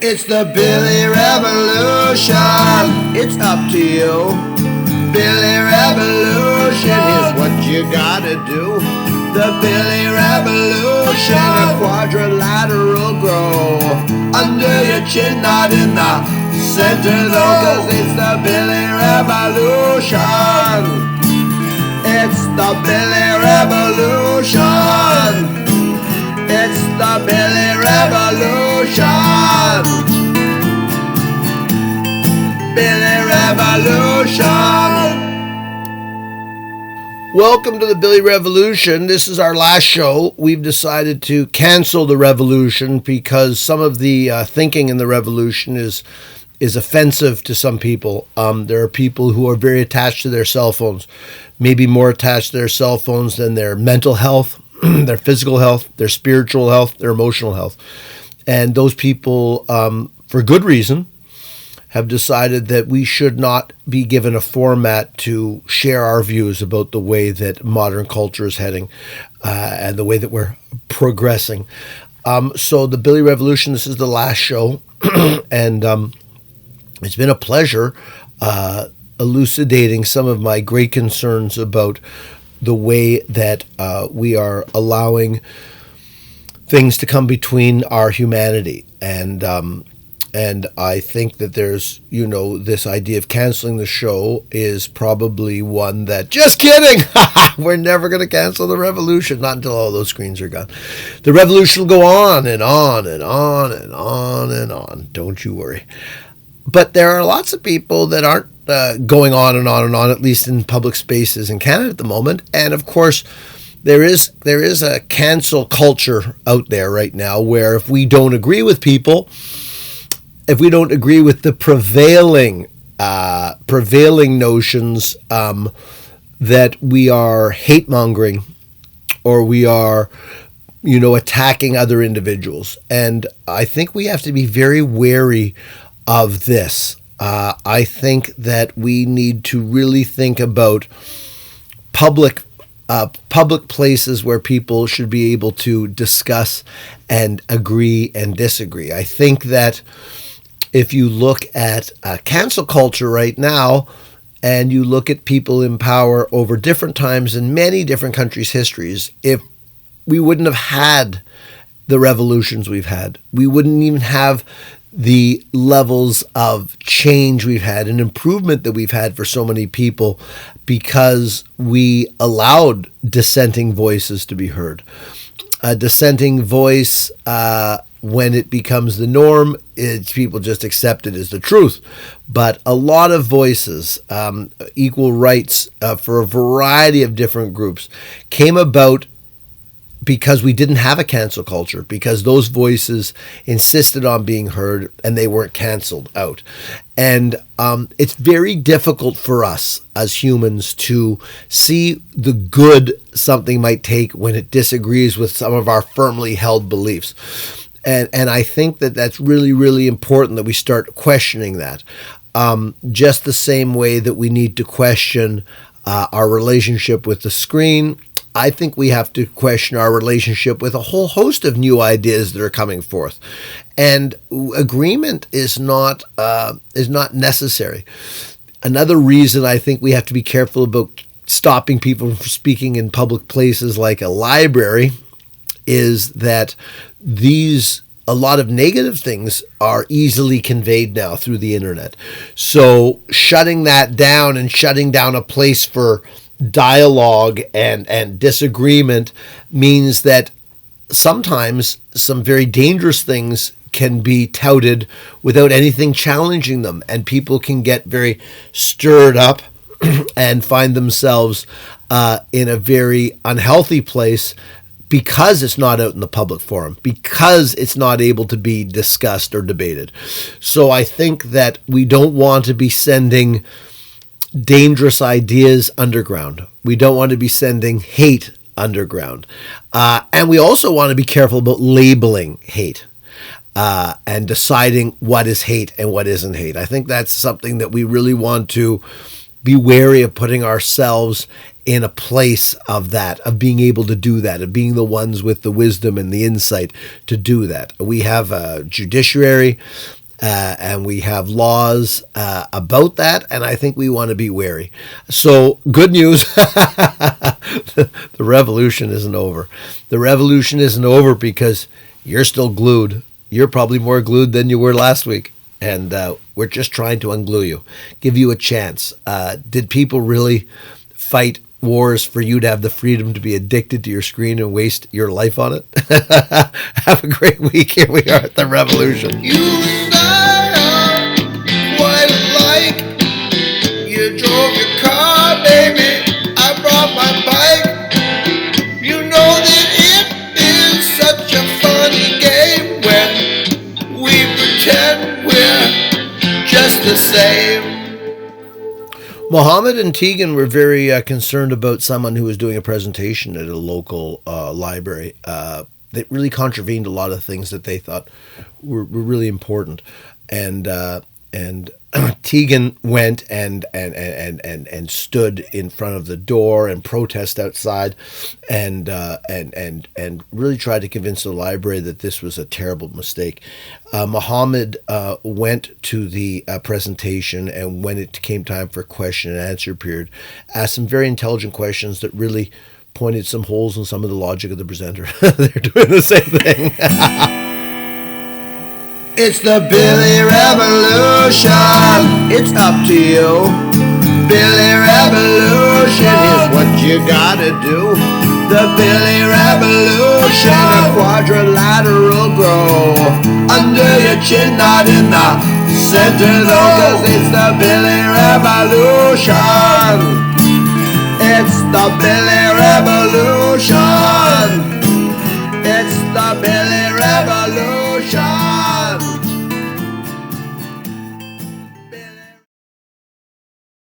It's the Billy Revolution. It's up to you. Billy Revolution. Here's what you gotta do. The Billy Revolution. A quadrilateral grow under your chin, not in the center though, 'cause it's the Billy Revolution. It's the Billy Revolution. It's the Billy Revolution. Billy Revolution. Welcome to the Billy Revolution. This is our last show. We've decided to cancel the revolution because some of the thinking in the revolution is offensive to some people. There are people who are very attached to their cell phones, maybe more attached to their cell phones than their mental health, their physical health, their spiritual health, their emotional health. And those people, for good reason, have decided that we should not be given a format to share our views about the way that modern culture is heading and the way that we're progressing. So the Billy Revolution, this is the last show, and it's been a pleasure elucidating some of my great concerns about the way that we are allowing things to come between our humanity. And I think that there's, this idea of canceling the show is probably one that, just kidding, we're never going to cancel the revolution, not until all those screens are gone. The revolution will go on and on and on and on and on, don't you worry. But there are lots of people that aren't going on and on and on, at least in public spaces in Canada at the moment. And of course, there is a cancel culture out there right now where if we don't agree with people, if we don't agree with the prevailing notions that we are hate mongering or we are, attacking other individuals. And I think we have to be very wary of this. I think that we need to really think about public places where people should be able to discuss and agree and disagree. I think that if you look at cancel culture right now, and you look at people in power over different times in many different countries' histories, if we wouldn't have had the revolutions we've had, we wouldn't even have the levels of change we've had and improvement that we've had for so many people because we allowed dissenting voices to be heard. A dissenting voice, when it becomes the norm, people just accept it as the truth. But a lot of voices, equal rights for a variety of different groups, came about because we didn't have a cancel culture, because those voices insisted on being heard and they weren't canceled out. And it's very difficult for us as humans to see the good something might take when it disagrees with some of our firmly held beliefs. And I think that that's really, really important that we start questioning that. Just the same way that we need to question our relationship with the screen, I think we have to question our relationship with a whole host of new ideas that are coming forth. And agreement is not necessary. Another reason I think we have to be careful about stopping people from speaking in public places like a library is that a lot of negative things are easily conveyed now through the internet. So shutting that down and shutting down a place for dialogue and disagreement means that sometimes some very dangerous things can be touted without anything challenging them, and people can get very stirred up and find themselves in a very unhealthy place because it's not out in the public forum, because it's not able to be discussed or debated. So I think that we don't want to be sending dangerous ideas underground. We don't want to be sending hate underground. And we also want to be careful about labeling hate and deciding what is hate and what isn't hate. I think that's something that we really want to be wary of putting ourselves in a place of that, of being able to do that, of being the ones with the wisdom and the insight to do that. We have a judiciary and we have laws about that, and I think we want to be wary. So, good news. The revolution isn't over. The revolution isn't over because you're still glued. You're probably more glued than you were last week. And we're just trying to unglue you, give you a chance. Did people really fight wars for you to have the freedom to be addicted to your screen and waste your life on it? Have a great week. Here we are at the revolution. You style quite like you drove your car, baby. I brought my bike. You know that it is such a funny game when we pretend we're just the same. Mohammed and Tegan were very concerned about someone who was doing a presentation at a local library that really contravened a lot of things that they thought were really important. And Tegan went and stood in front of the door and protest outside, and really tried to convince the library that this was a terrible mistake. Mohammed went to the presentation, and when it came time for question and answer period, asked some very intelligent questions that really pointed some holes in some of the logic of the presenter. They're doing the same thing. It's the Billy Revolution. It's up to you. Billy Revolution is what you gotta do. The Billy Revolution, a quadrilateral grow under your chin, not in the center though, 'cause it's the Billy Revolution. It's the Billy Revolution. It's the Billy Revolution.